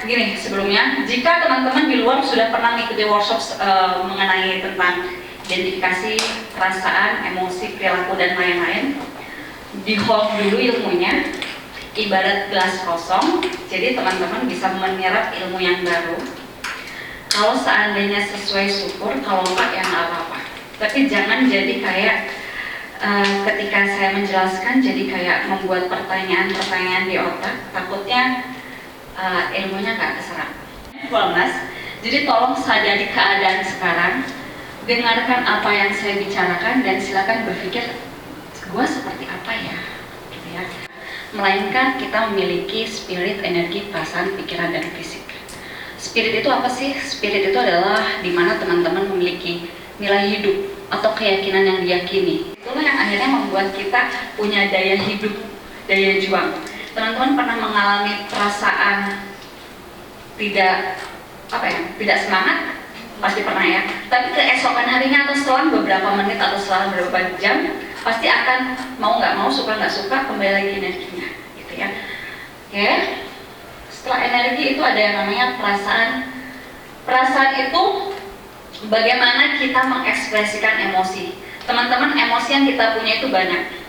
Gini, sebelumnya, jika teman-teman di luar sudah pernah mengikuti workshop mengenai tentang identifikasi, perasaan, emosi, perilaku, dan lain-lain, di hold dulu ilmunya, ibarat gelas kosong, jadi teman-teman bisa menyerap ilmu yang baru. Kalau seandainya sesuai syukur, kalau enggak ya nggak apa-apa. Tapi jangan jadi kayak ketika saya menjelaskan, jadi kayak membuat pertanyaan-pertanyaan di otak, takutnya ilmunya nggak keserap. Jadi tolong sadari keadaan sekarang, dengarkan apa yang saya bicarakan dan silakan berpikir, gue seperti apa ya, gitu ya. Melainkan kita memiliki spirit, energi, perasaan, pikiran, dan fisik. Spirit itu apa sih? Spirit itu adalah dimana teman-teman memiliki nilai hidup atau keyakinan yang diyakini. Itulah yang akhirnya membuat kita punya daya hidup, daya juang. Teman-teman pernah mengalami perasaan tidak semangat? Pasti pernah ya. Tapi keesokan harinya atau setelah beberapa menit atau setelah beberapa jam, pasti akan mau nggak mau, suka nggak suka, kembali lagi energinya, gitu ya. Oke. Setelah energi itu ada yang namanya perasaan. Perasaan itu bagaimana kita mengekspresikan emosi. Teman-teman, emosi yang kita punya itu banyak.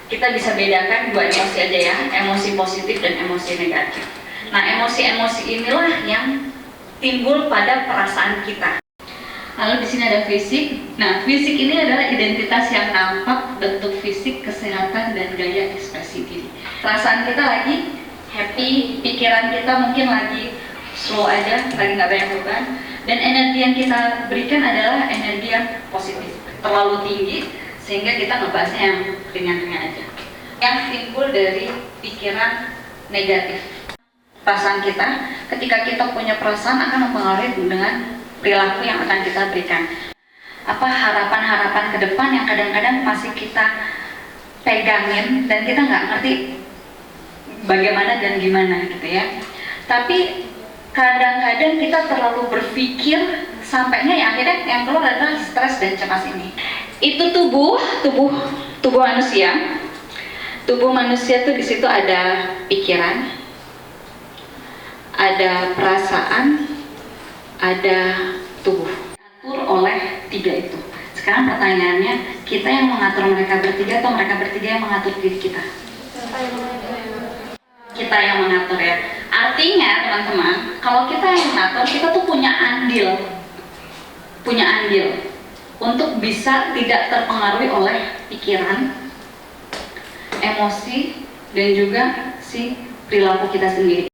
Kita bisa bedakan dua emosi aja ya, emosi positif dan emosi negatif. Nah, emosi-emosi inilah yang timbul pada perasaan kita. Lalu di sini ada fisik. Nah, fisik ini adalah identitas yang nampak, bentuk fisik, kesehatan, dan gaya ekspresi diri. Perasaan kita lagi happy, pikiran kita mungkin lagi slow aja, lagi nggak banyak beban, dan energi yang kita berikan adalah energi yang positif, terlalu tinggi sehingga kita ngebahasnya yang ringan-ringan aja. Yang timbul dari pikiran negatif. Perasaan kita, ketika kita punya perasaan akan mempengaruhi dengan perilaku yang akan kita berikan. Apa harapan-harapan ke depan yang kadang-kadang masih kita pegangin dan kita nggak ngerti bagaimana dan gimana gitu ya. Tapi kadang-kadang kita terlalu berpikir sampainya yang akhirnya yang keluar adalah stres dan cemas ini. Itu tubuh manusia. Tubuh manusia tuh di situ ada pikiran, ada perasaan, ada tubuh. Diatur oleh tiga itu. Sekarang pertanyaannya, kita yang mengatur mereka bertiga atau mereka bertiga yang mengatur diri kita? Kita yang mengatur ya. Artinya teman-teman, kalau kita yang mengatur, kita tuh punya andil untuk bisa tidak terpengaruhi oleh pikiran, emosi, dan juga si perilaku kita sendiri.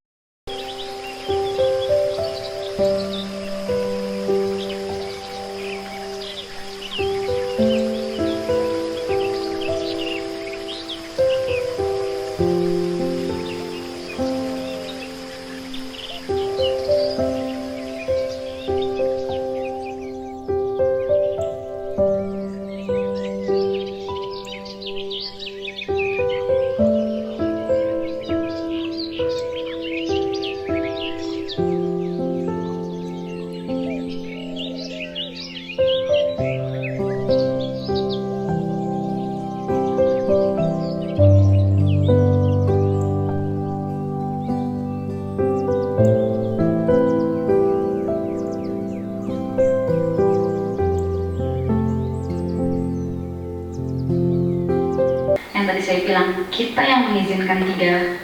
Tadi saya bilang, kita yang mengizinkan tiga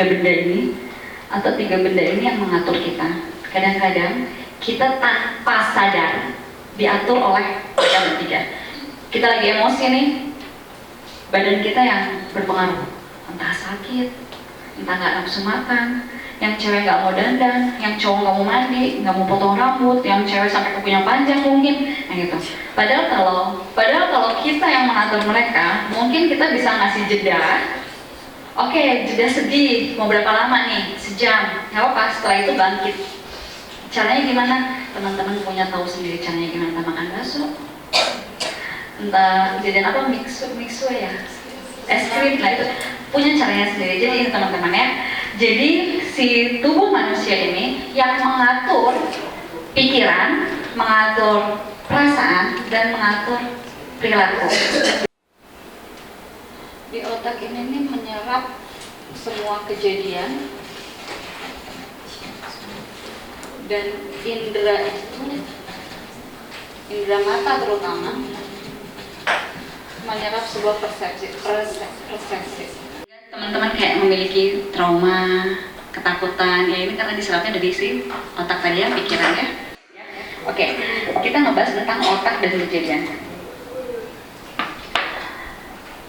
benda ini atau tiga benda ini yang mengatur kita. Kadang-kadang kita tanpa sadar diatur oleh mereka bertiga. Kita lagi emosi nih, badan kita yang berpengaruh, entah sakit, entah nggak nafsu makan, yang cewek nggak mau dandan, yang cowok nggak mau mandi, nggak mau potong rambut, yang cewek sampai kukunya panjang mungkin, gitu. Padahal kalau kita yang mengatur mereka, mungkin kita bisa ngasih jeda. Oke, jeda sedih, mau berapa lama nih? Sejam, nggak apa-apa. Setelah itu bangkit. Caranya gimana? Teman-teman punya tahu sendiri caranya gimana? Entah makan bakso, entah jajan apa, mixu ya, es krim, nah itu punya caranya sendiri. Jadi teman-teman ya, jadi si tubuh manusia ini yang mengatur pikiran, mengatur perasaan, dan mengatur perilaku. Di otak ini nih menyerap semua kejadian dan indera mata terutama menyerap sebuah persepsi. Teman-teman kayak memiliki trauma, ketakutan, ya ini karena diserapnya dari si otak tadi ya, pikirannya. Oke, kita ngebahas tentang otak dan kejadian.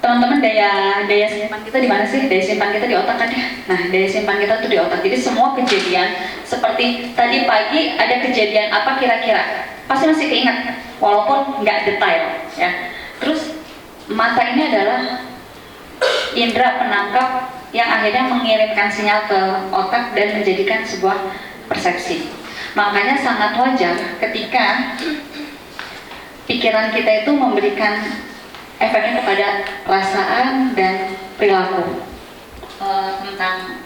Teman-teman, daya simpan kita di mana sih? Daya simpan kita di otak kan ya. Nah, daya simpan kita tuh di otak. Jadi semua kejadian seperti tadi pagi ada kejadian apa kira-kira, pasti masih keinget, walaupun nggak detail ya. Terus mata ini adalah indera penangkap yang akhirnya mengirimkan sinyal ke otak dan menjadikan sebuah persepsi. Makanya sangat wajar ketika pikiran kita itu memberikan efeknya kepada perasaan dan perilaku. Tentang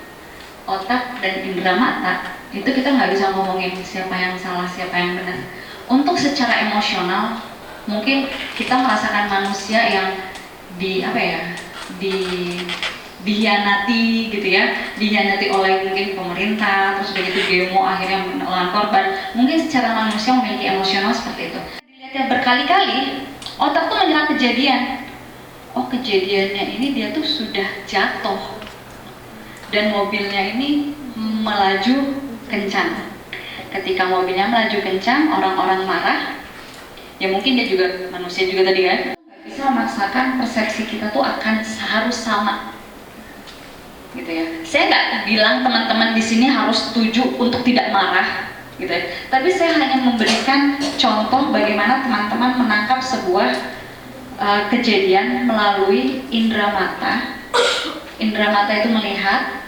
otak dan indera mata itu kita nggak bisa ngomongin siapa yang salah, siapa yang benar. Untuk secara emosional mungkin kita merasakan manusia yang dihianati gitu ya, dihianati oleh mungkin pemerintah, terus begitu demo akhirnya menelan korban. Mungkin secara manusia memiliki emosional seperti itu. Dilihat ya berkali-kali otak tuh menyerap kejadian. Oh, kejadiannya ini dia tuh sudah jatuh dan mobilnya ini melaju kencang. Ketika mobilnya melaju kencang, orang-orang marah. Ya mungkin dia juga manusia juga tadi kan. Nggak bisa memaksakan persepsi kita tuh akan harus sama. Gitu ya. Saya nggak bilang teman-teman di sini harus setuju untuk tidak marah. Gitu ya. Tapi saya hanya memberikan contoh bagaimana teman-teman menangkap sebuah kejadian melalui indera mata. Indera mata itu melihat,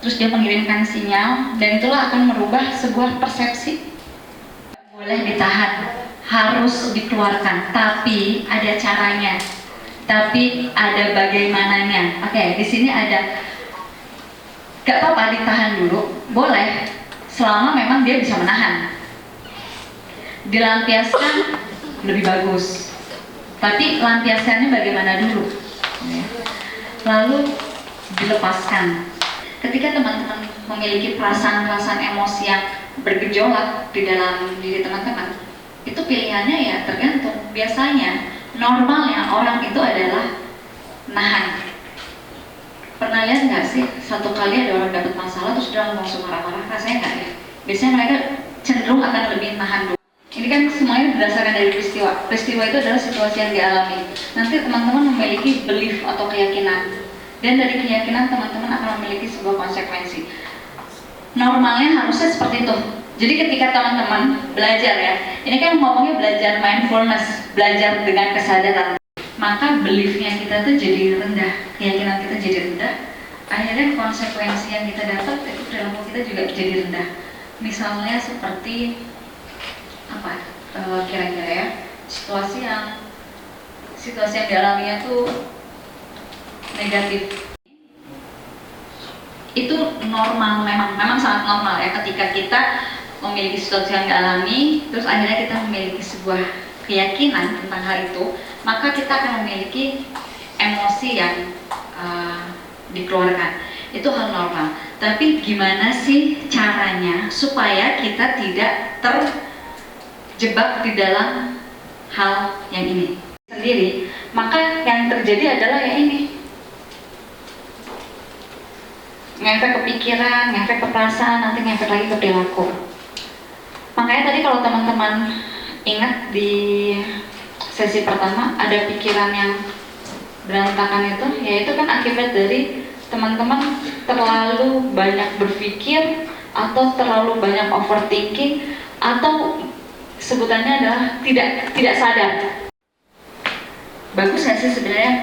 terus dia mengirimkan sinyal, dan itulah akan merubah sebuah persepsi. Boleh ditahan, harus dikeluarkan, tapi ada caranya, tapi ada bagaimananya. Oke, di sini ada, gak apa-apa ditahan dulu, boleh. Selama memang dia bisa menahan. Dilampiaskan lebih bagus. Tapi lampiasannya bagaimana dulu? Lalu dilepaskan. Ketika teman-teman memiliki perasaan-perasaan emosi yang bergejolak di dalam diri teman-teman, itu pilihannya ya tergantung. Biasanya normalnya orang itu adalah nahan. Pernah lihat nggak sih, satu kali ada orang dapat masalah terus dia langsung marah-marah? Rasanya nggak ya? Biasanya mereka cenderung akan lebih nahan dulu. Ini kan semuanya berdasarkan dari peristiwa. Peristiwa itu adalah situasi yang dialami. Nanti teman-teman memiliki belief atau keyakinan, dan dari keyakinan teman-teman akan memiliki sebuah konsekuensi. Normalnya harusnya seperti itu. Jadi ketika teman-teman belajar ya, ini kan ngomongnya belajar mindfulness, belajar dengan kesadaran, maka beliefnya kita tuh jadi rendah, keyakinan kita jadi rendah. Akhirnya konsekuensi yang kita dapat itu perilaku kita juga jadi rendah. Misalnya seperti apa? Kira-kira ya, situasi yang dialaminya tuh negatif. Itu normal, memang sangat normal ya ketika kita memiliki situasi yang dialami, terus akhirnya kita memiliki sebuah keyakinan tentang hal itu, maka kita akan memiliki emosi yang dikeluarkan. Itu hal normal. Tapi gimana sih caranya supaya kita tidak terjebak di dalam hal yang ini sendiri? Maka yang terjadi adalah ya ini, ngefek ke pikiran, ngefek ke perasaan, nanti ngefek lagi ke perilaku. Makanya tadi kalau teman-teman ingat di sesi pertama ada pikiran yang berantakan itu, ya itu kan akibat dari teman-teman terlalu banyak berpikir atau terlalu banyak overthinking, atau sebutannya adalah tidak sadar. Bagus nggak sih sebenarnya?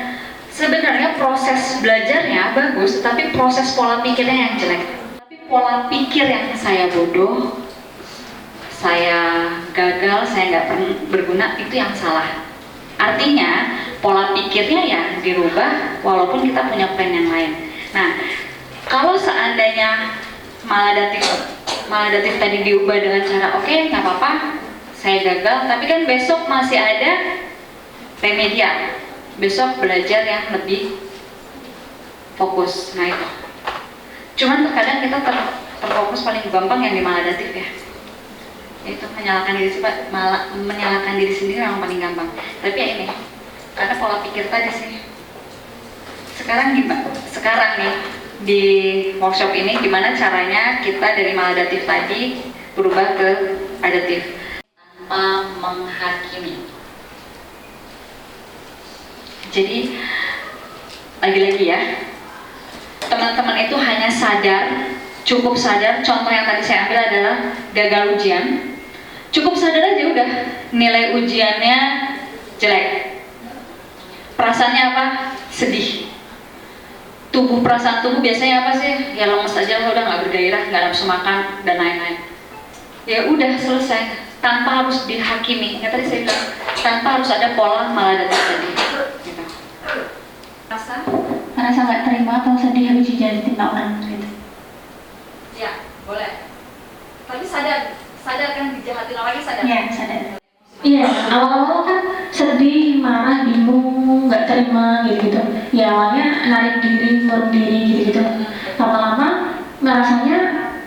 Sebenarnya proses belajarnya bagus, tapi proses pola pikirnya yang jelek. Tapi pola pikir yang saya bodoh, saya gagal, saya nggak berguna, itu yang salah. Artinya pola pikirnya ya dirubah walaupun kita punya plan yang lain. Nah, kalau seandainya maladatif tadi diubah dengan cara oke, nggak apa-apa, saya gagal, tapi kan besok masih ada remedia. Besok belajar yang lebih fokus. Nah itu. Cuman terkadang kita terfokus paling gampang yang di maladatif ya. Itu menyalahkan diri sendiri memang paling gampang. Tapi ya ini, karena pola pikir tadi sih. Sekarang gimana? Sekarang nih di workshop ini gimana caranya kita dari maladatif tadi berubah ke adatif tanpa menghakimi. Jadi lagi-lagi ya, teman-teman itu hanya sadar, cukup sadar. Contoh yang tadi saya ambil adalah gagal ujian. Cukup sadar aja udah nilai ujiannya jelek. Perasaannya apa? Sedih. Perasaan tubuh biasanya apa sih? Ya lemes aja, udah nggak bergairah, nggak nafsu makan dan lain-lain. Ya udah selesai, tanpa harus dihakimi. Ya tadi saya bilang, tanpa harus ada pola maladatif tadi. Gitu. Merasa nggak terima atau sedih habis dijahatin orang gitu. Ya boleh. Tapi sadar kan dijahatin orangnya sadar. Iya sadar. Iya, awal-awal kan sedih, marah, bingung, nggak terima gitu-gitu. Ya awalnya narik diri, ngurung diri gitu-gitu. Lama-lama ngerasanya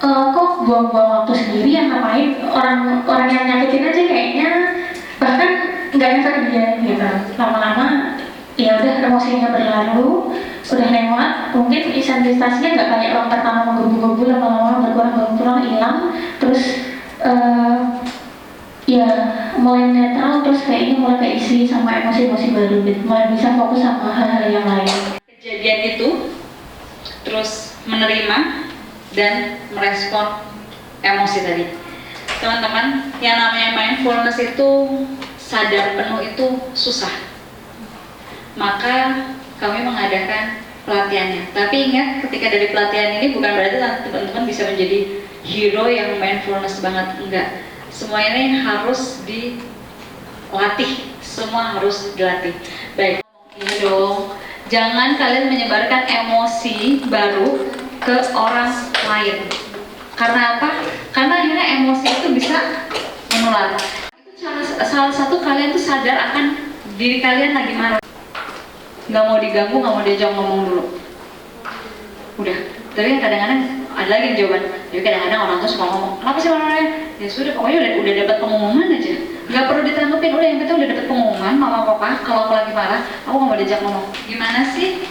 kok buang-buang waktu sendiri, yang ngapain orang yang nyakitin aja kayaknya, bahkan nggak efek dia gitu. Lama-lama ya udah emosinya berlalu, udah lewat. Mungkin intensitasnya nggak kayak orang pertama menggebu-gebu, lama-lama berkurang hilang, terus ya mulai netral, terus kayaknya mulai keisi sama emosi-emosi baru, mulai bisa fokus sama hal-hal yang lain. Kejadian itu terus menerima dan merespon emosi tadi. Teman-teman, yang namanya mindfulness itu sadar penuh itu susah. Maka kami mengadakan pelatihannya. Tapi ingat, ketika dari pelatihan ini bukan berarti teman-teman bisa menjadi hero yang mindfulness banget, enggak. Semua ini harus dilatih, semua harus dilatih. Baik, ini dong. Jangan kalian menyebarkan emosi baru ke orang lain. Karena apa? Karena akhirnya emosi itu bisa menular. Itu salah satu kalian tuh sadar akan diri kalian lagi marah. Nggak mau diganggu, nggak mau diajak ngomong dulu. Udah. Tapi kadang-kadang ada lagi jawaban. Jadi kadang-kadang orang tuh suka ngomong, kenapa sih orang-orangnya? Ya sudah, pokoknya udah dapat pengumuman aja. Nggak perlu ditanggepin, udah yang penting udah dapat pengumuman, mama papa. Kalau aku lagi marah, aku nggak mau diajak ngomong. Gimana sih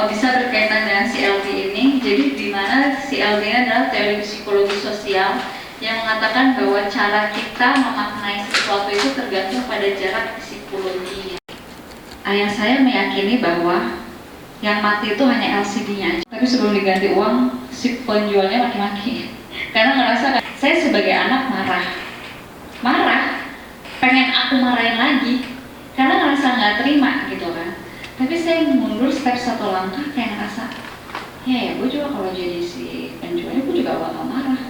bisa berkaitan dengan CLT ini? Jadi di mana CLT ini adalah teori psikologi sosial yang mengatakan bahwa cara kita memaknai sesuatu itu tergantung pada jarak psikologinya. Ayah saya meyakini bahwa yang mati itu hanya LCD-nya aja. Tapi sebelum diganti uang, si penjualnya maki-maki. Karena ngerasa saya sebagai anak marah, pengen aku marahin lagi, karena ngerasa nggak terima gitu kan. Tapi saya mundur step satu langkah, kayak ngerasa, ya gue juga kalau jadi si penjualnya gue juga bakal marah.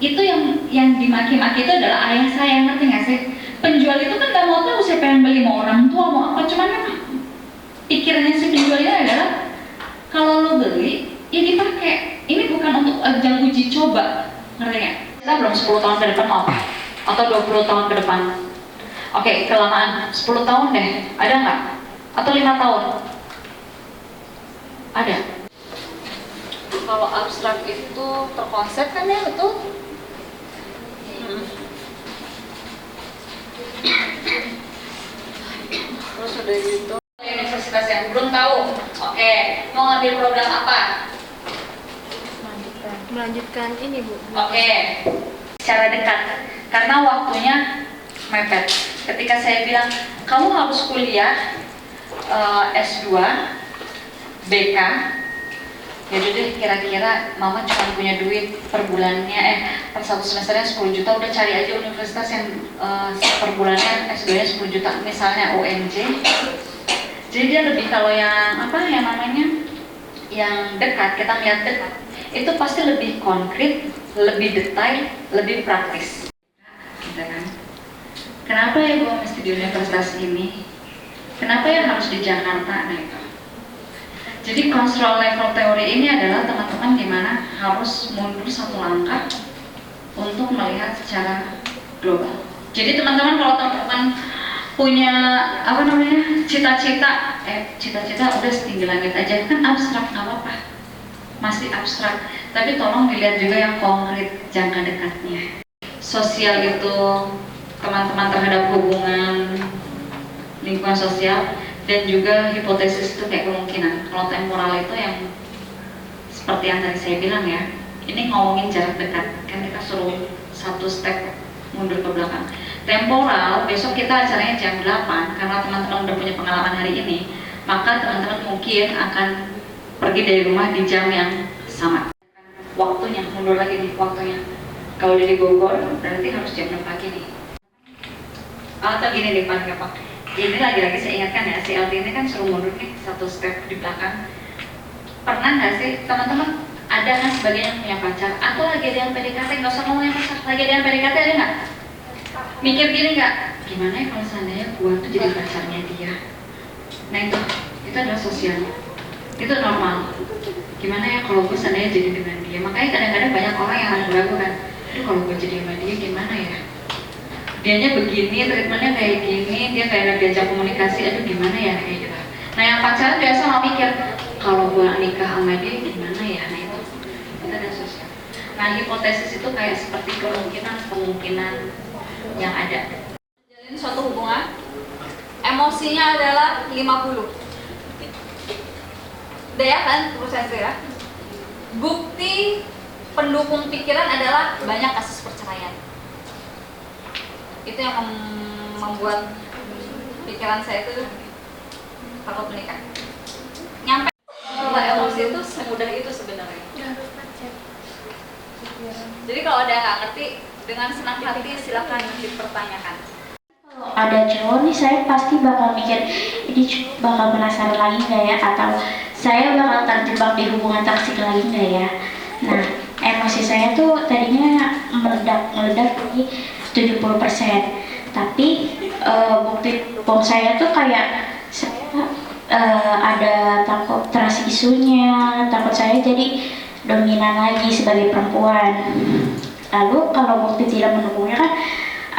Itu yang dimaki-maki itu adalah ayah saya, ngerti nggak sih? Penjual itu kan nggak mau tahu siapa yang beli, mau orang tua mau apa, cuman kan pikirannya si penjualnya adalah kalau lo beli ya dipakai, ini bukan untuk ajang uji coba, ngerti nggak? Kita belum 10 tahun ke depan mau apa? Atau 20 tahun ke depan? Oke, kelamaan 10 tahun deh, ada nggak? Atau 5 tahun? Ada. Kalau abstrak itu terkonsep kan ya, betul? Terus udah gitu universitas yang belum tahu, oke, mau ngambil program apa? Melanjutkan ini Bu. Oke, secara dekat, karena waktunya mepet. Ketika saya bilang, kamu harus kuliah S2, BK, ya udah kira-kira mama cuma punya duit per bulannya, per satu semesternya 10 juta, udah cari aja universitas yang per bulannya S2-nya 10 juta, misalnya UNJ. Jadi dia lebih, kalau yang apa yang namanya yang dekat, kita melihat dekat, itu pasti lebih konkret, lebih detail, lebih praktis, gitu kan? Kenapa ya gue mesti di universitas ini? Kenapa ya harus di Jakarta? Nah itu. Jadi control level teori ini adalah teman-teman gimana harus mundur satu langkah untuk melihat secara global. Jadi teman-teman kalau teman-teman punya apa namanya cita-cita udah setinggi langit aja, kan abstrak, nggak apa-apa, masih abstrak. Tapi tolong dilihat juga yang konkret jangka dekatnya. Sosial itu teman-teman terhadap hubungan lingkungan sosial, dan juga hipotesis itu kayak kemungkinan. Kalau temporal itu yang seperti yang tadi saya bilang ya, ini ngomongin jarak dekat, kan kita suruh satu step mundur ke belakang. Temporal, besok kita acaranya jam 8, karena teman-teman udah punya pengalaman hari ini, maka teman-teman mungkin akan pergi dari rumah di jam yang sama. Waktunya, mundur lagi nih waktunya. Kalau dari Bogor, berarti harus jam 6 pagi nih. Atau gini deh Pak, ini lagi-lagi saya ingatkan ya, si LT ini kan suruh mundur nih satu step di belakang. Pernah nggak sih teman-teman ada kan sebagian yang punya pacar, atau lagi ada yang PDKT, nggak usah ngomong yang pacar, lagi ada yang PDKT, ada nggak? Mikir gini nggak? Gimana ya kalau seandainya gua tuh jadi pacarnya dia? Nah itu adalah sosial, itu normal. Gimana ya kalau gue seandainya jadi dengan dia? Makanya kadang-kadang banyak orang yang ragu-ragu kan, aduh kalau gue jadi sama dia gimana ya? Dianya begini, treatmentnya kayak gini, dia kayak diajak komunikasi, aduh gimana ya kayak gitu. Nah yang pacaran biasa nggak mikir, kalau gue nikah sama dia gimana ya? Nah itu ada sosial. Nah hipotesis itu kayak seperti kemungkinan yang ada. Jalin suatu hubungan, emosinya adalah 50. Udah ya kan proses ya. Bukti pendukung pikiran adalah banyak kasus perceraian. Itu yang membuat pikiran saya itu takut menikah. Nyampe kalau emosi itu semudah itu sebenarnya. Jadi kalau ada nggak ngerti, dengan senang hati silakan dipertanyakan. Kalau ada cowok nih, saya pasti bakal mikir ini bakal penasaran lagi nggak ya, atau saya bakal terjebak di hubungan toksik lagi nggak ya. Nah, emosi saya tuh tadinya meledak di 70%, tapi bukti pom saya tuh kayak ada takut trust isunya, takut saya jadi dominan lagi sebagai perempuan. Lalu kalau bukti tidak mendukungnya kan,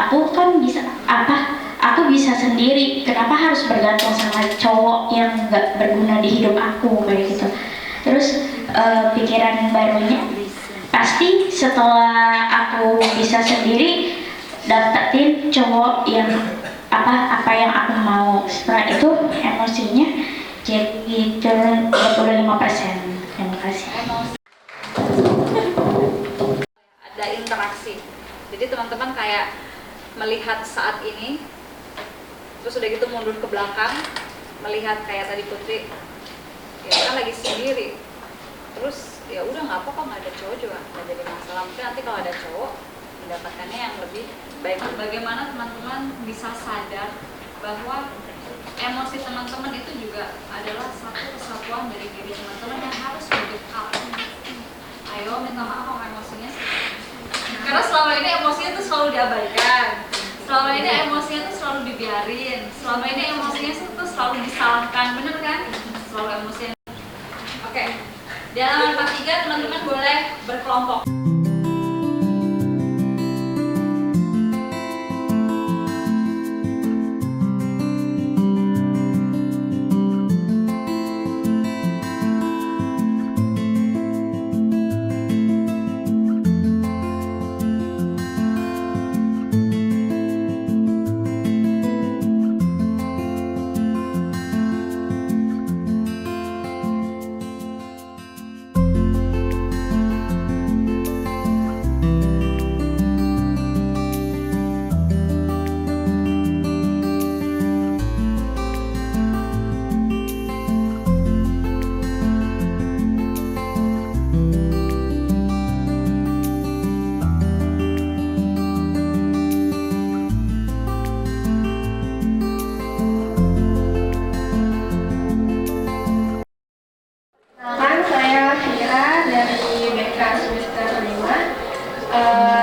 aku bisa sendiri. Kenapa harus bergantung sama cowok yang nggak berguna di hidup aku kayak gitu. Terus pikiran barunya pasti setelah aku bisa sendiri dapetin cowok yang apa yang aku mau. Setelah itu emosinya jadi turun 25%. Terima kasih. Ada interaksi. Jadi teman-teman kayak melihat saat ini, terus udah gitu mundur ke belakang, melihat kayak tadi Putri, ya kan lagi sendiri. Terus ya udah nggak apa-apa, nggak ada cowok juga nggak jadi masalah. Mungkin nanti kalau ada cowok mendapatkannya yang lebih baik. Bagaimana teman-teman bisa sadar bahwa emosi teman-teman itu juga adalah satu kesatuan dari diri teman-teman yang harus di-backup. Ayo minta maaf sama emosinya. Karena selama ini emosinya tuh selalu diabaikan. Selama ini emosinya tuh selalu dibiarin. Selama ini emosinya tuh selalu disalahkan, bener kan? Selalu emosinya. Oke. Di halaman 43 teman-teman boleh berkelompok.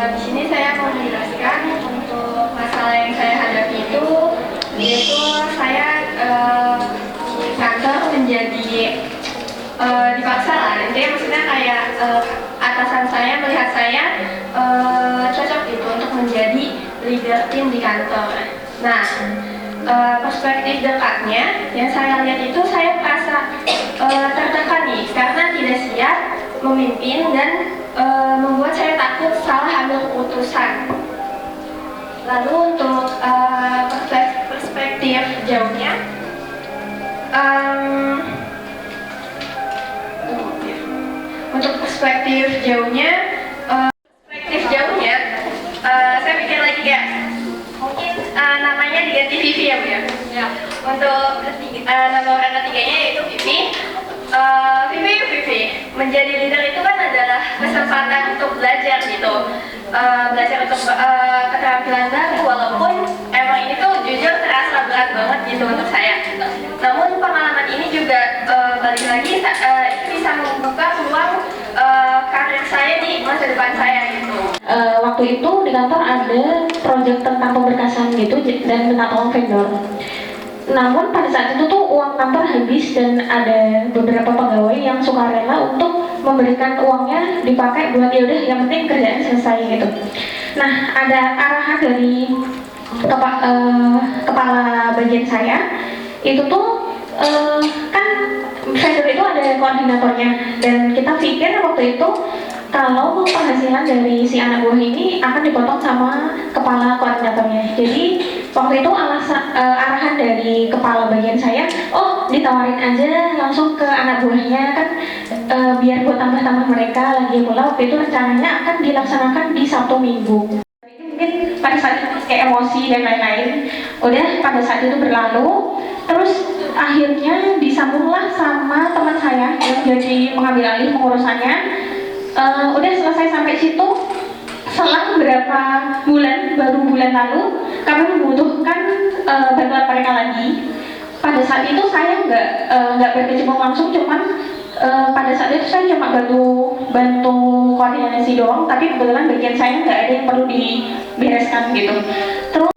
Di sini saya mau menjelaskan untuk masalah yang saya hadapi itu, yaitu saya di kantor menjadi dipaksa lah. Jadi maksudnya kayak atasan saya melihat saya cocok gitu untuk menjadi leader tim di kantor. Nah, perspektif dekatnya yang saya lihat itu saya merasa tertekan nih karena tidak siap memimpin dan membuat saya takut salah ambil keputusan. Lalu untuk perspektif jauhnya, saya pikir lagi kayak mungkin namanya diganti Vivi ya Bu ya. Ya. Untuk nama orang ketiganya yaitu Vivi. Vivi menjadi leader itu kan adalah kesempatan untuk belajar gitu, belajar untuk keterampilan baru, walaupun emang ini tuh jujur terasa berat banget gitu untuk saya. Namun pengalaman ini juga balik lagi itu bisa membuka peluang karir saya di masa depan saya gitu. Waktu itu di kantor ada proyek tentang pemberkasan gitu dan minta tolong vendor. Namun pada saat itu tuh uang kantor habis dan ada beberapa pegawai yang sukarela untuk memberikan uangnya dipakai buat ya udah yang penting kerjaan selesai gitu. Nah, ada arahan dari kepala bagian saya itu tuh kan vendor itu ada koordinatornya dan kita pikir waktu itu kalau penghasilan dari si anak buah ini akan dipotong sama kepala koordinatornya. Jadi waktu itu arahan dari kepala bagian saya, oh ditawarin aja langsung ke anak buahnya kan biar buat tambah-tambah mereka. Lagi pula waktu itu rencananya akan dilaksanakan di Sabtu Minggu. Mungkin pada saat itu kayak emosi dan lain-lain. Udah pada saat itu berlalu, terus akhirnya disambunglah sama teman saya yang jadi mengambil alih pengurusannya. Udah selesai sampai situ, selang berapa bulan, baru bulan lalu kami membutuhkan bantuan mereka lagi. Pada saat itu saya nggak berkecimpung langsung, cuman pada saat itu saya cuma bantu koordinasi doang, tapi kebetulan bagian saya nggak ada yang perlu dibereskan gitu. Terus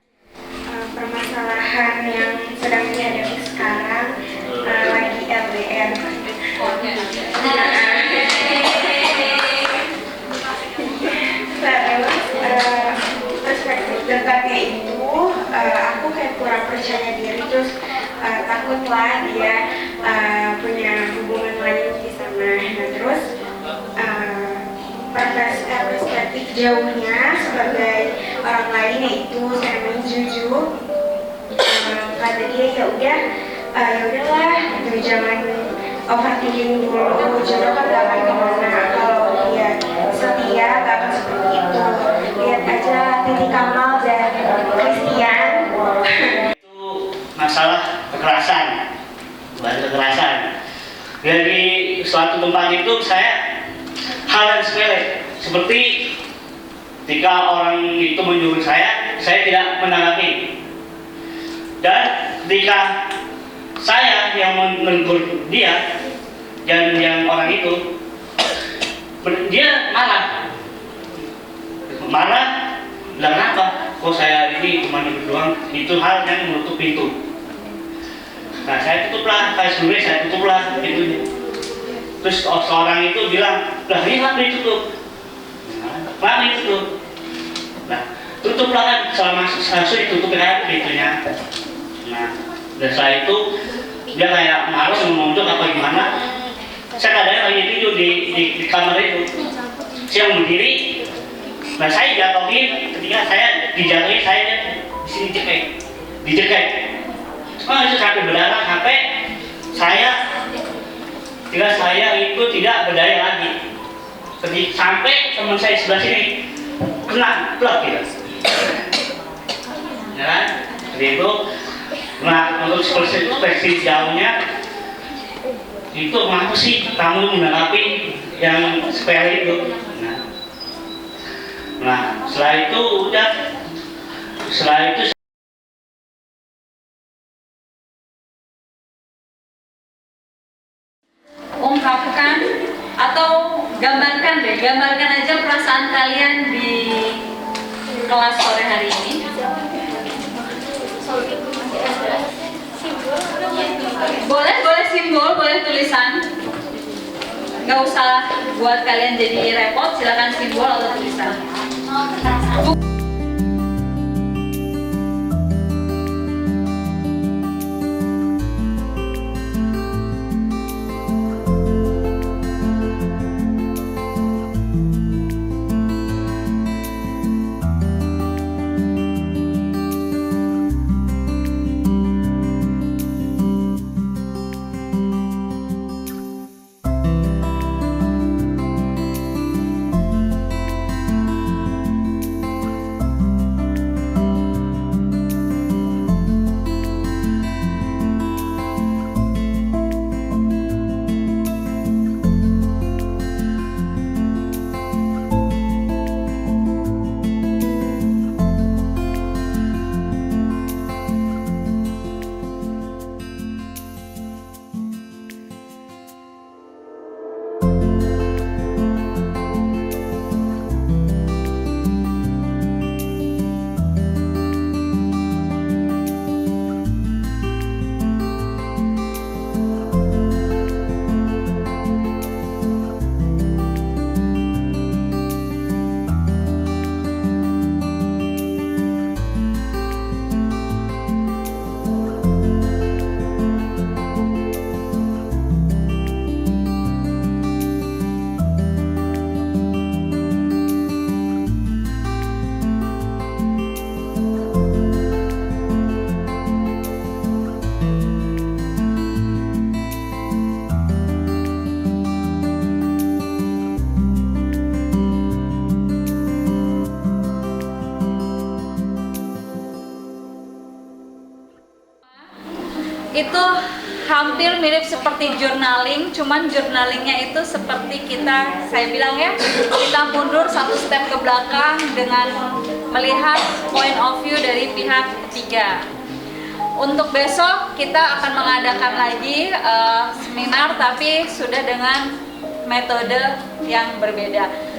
permasalahan yang sedang dihadapi sekarang lagi LDR. Perspektif dekatnya itu aku kayak kurang percaya diri, terus takutlah dia punya hubungan lain di sana. Nah terus perspektif jauhnya sebagai orang lain yaitu saya main jujur, kata dia ya udahlah gitu, jangan overthinking dulu, jodoh kan gak akan kemana kalau dia setia, gak akan seperti itu. Lihat aja Titi Kamal dan Christian. Itu masalah kekerasan, bukan kekerasan. Dari suatu tempat itu saya hal yang sepele, seperti ketika orang itu menyuruh saya tidak menanggapi. Dan ketika saya yang menegur dia dan yang orang itu, dia marah, bilang apa? Kok saya ini cuma duduk doang? Itu hal yang menutup pintu. Nah saya tutuplah, kayak sebelumnya saya tutuplah pintunya. Terus seorang itu bilang, lah ini kenapa ditutup? Kenapa ditutup? Nah tutuplah kan, selama harus ditutup kan pintunya. Nah dan setelah itu dia kayak malu menunjuk apa gimana. Saya kadang lagi tidur di kamar itu, saya berdiri, nah saya jatuhin. Ketika saya dijatuhin, saya di sini dijekek. Cuma itu sampai berdarah, sampai saya itu tidak berdaya lagi. Sampai teman saya sebelah sini kena plak gitu. Ya kan? Jadi itu. Nah, untuk perspektif jauhnya itu kenapa sih kamu menanggapi yang sepele itu? Nah, setelah itu ungkapkan atau gambarkan aja perasaan kalian di kelas sore hari ini. Boleh simbol, boleh tulisan. Nggak usah buat kalian jadi repot, silakan simbol atau tulisan. itu hampir mirip seperti journaling, cuman journalingnya itu seperti saya bilang ya, kita mundur satu step ke belakang dengan melihat point of view dari pihak ketiga. Untuk besok kita akan mengadakan lagi seminar, tapi sudah dengan metode yang berbeda.